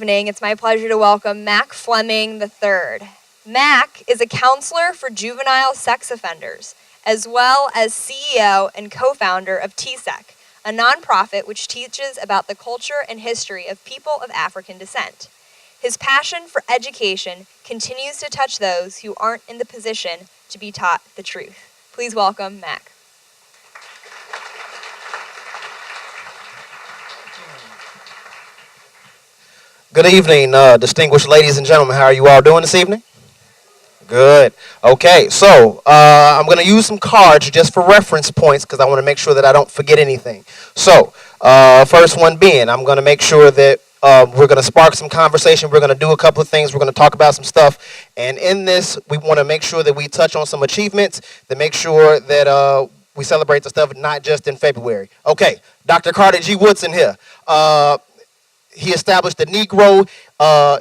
evening, it's my pleasure to welcome Mac Flemming III. Mac is a counselor for juvenile sex offenders, as well as CEO and co-founder of TSEC, a nonprofit which teaches about the culture and history of people of African descent. His passion for education continues to touch those who aren't in the position to be taught the truth. Please welcome Mac. Good evening, distinguished ladies and gentlemen. How are you all doing this evening? Good. Okay, so I'm going to use some cards just for reference points because I want to make sure that I don't forget anything. So, first one being, I'm going to make sure that we're going to spark some conversation. We're going to do a couple of things. We're going to talk about some stuff. And in this, we want to make sure that we touch on some achievements to make sure that we celebrate the stuff not just in February. Okay, Dr. Carter G. Woodson here. He established the Negro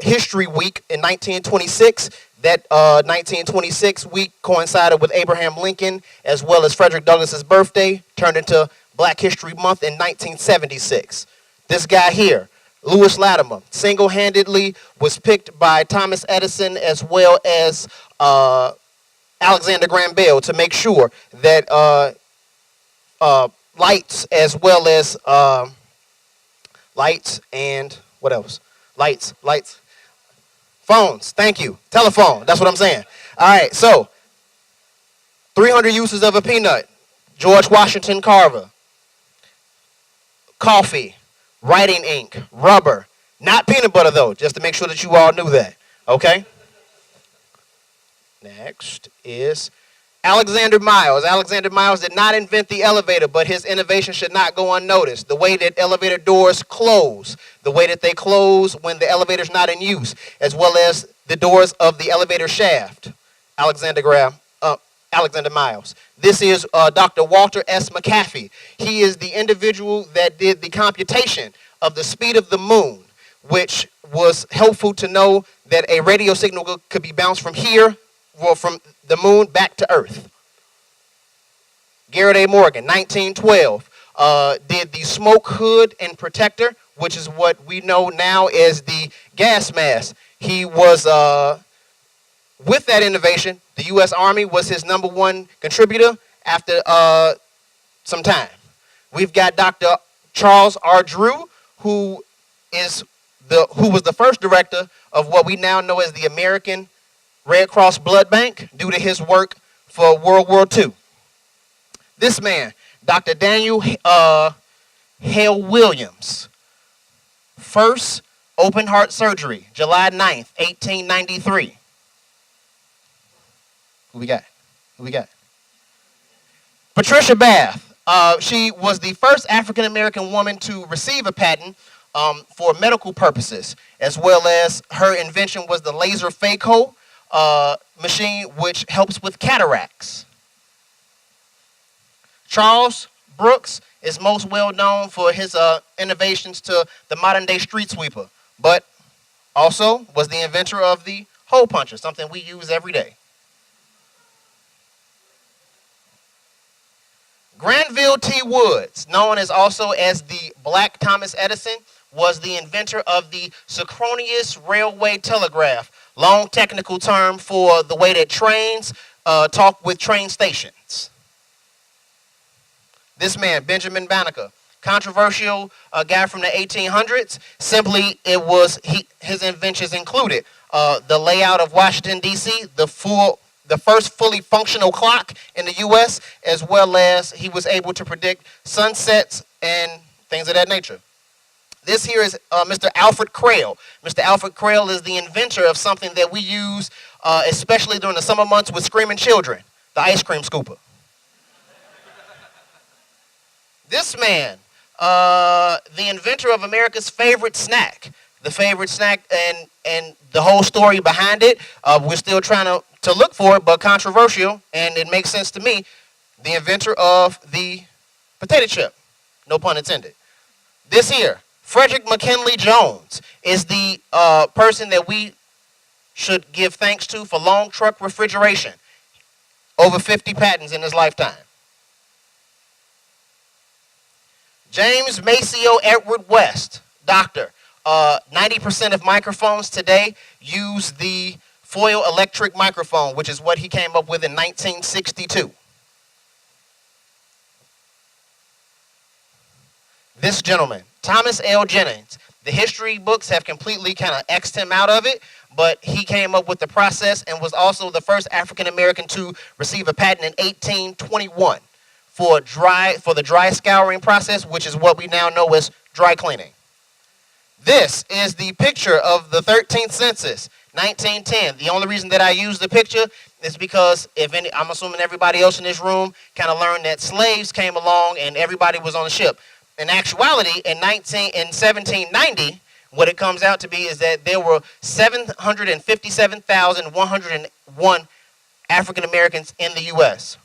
History Week in 1926. That 1926 week coincided with Abraham Lincoln as well as Frederick Douglass's birthday, turned into Black History Month in 1976. This guy here, Lewis Latimer, single-handedly was picked by Thomas Edison as well as Alexander Graham Bell to make sure that lights as well as lights and what else? Lights. Phones, thank you. Telephone, that's what I'm saying. All right, so 300 uses of a peanut. George Washington Carver. Coffee, writing ink, rubber. Not peanut butter though, just to make sure that you all knew that, okay? Next is Alexander Miles. Alexander Miles did not invent the elevator, but his innovation should not go unnoticed. The way that elevator doors close, the way that they close when the elevator's not in use, as well as the doors of the elevator shaft. Alexander Miles. This is Dr. Walter S. McAfee. He is the individual that did the computation of the speed of the moon, which was helpful to know that a radio signal could be bounced from here, well, from the moon back to Earth. Garrett A. Morgan, 1912, did the smoke hood and protector, which is what we know now as the gas mask. He was, with that innovation, the U.S. Army was his #1 contributor after some time. We've got Dr. Charles R. Drew, who was the first director of what we now know as the American Red Cross Blood Bank due to his work for World War II. This man, Dr. Daniel Hale Williams, first open heart surgery, July 9th, 1893. Who we got? Patricia Bath. She was the first African American woman to receive a patent for medical purposes, as well as her invention was the laser phaco machine, which helps with cataracts. Charles Brooks is most well known for his innovations to the modern day street sweeper, but also was the inventor of the hole puncher, something we use every day. Granville T. Woods, known as also as the Black Thomas Edison, was the inventor of the synchronous railway telegraph, long technical term for the way that trains talk with train stations. This man, Benjamin Banneker, controversial guy from the 1800s. Simply, his inventions included the layout of Washington, D.C., the first fully functional clock in the U.S., as well as he was able to predict sunsets and things of that nature. This here is Mr. Alfred Crail. Mr. Alfred Crail is the inventor of something that we use, especially during the summer months with screaming children, the ice cream scooper. This man, the inventor of America's favorite snack, the favorite snack and the whole story behind it, we're still trying to look for it, but controversial, and it makes sense to me, the inventor of the potato chip, no pun intended. This here, Frederick McKinley Jones, is the person that we should give thanks to for long truck refrigeration. Over 50 patents in his lifetime. James Maceo Edward West, doctor, 90% of microphones today use the foil electric microphone, which is what he came up with in 1962. This gentleman, Thomas L. Jennings, the history books have completely kind of X'd him out of it, but he came up with the process and was also the first African American to receive a patent in 1821 for the dry scouring process, which is what we now know as dry cleaning. This is the picture of the 13th census, 1910. The only reason that I use the picture is because I'm assuming everybody else in this room kind of learned that slaves came along and everybody was on the ship. In actuality, in 1790, what it comes out to be is that there were 757,101 African Americans in the U.S.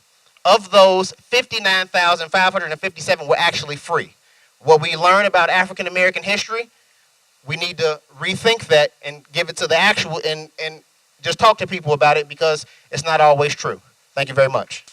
Of those, 59,557 were actually free. What we learn about African American history, we need to rethink that and give it to the actual and just talk to people about it because it's not always true. Thank you very much.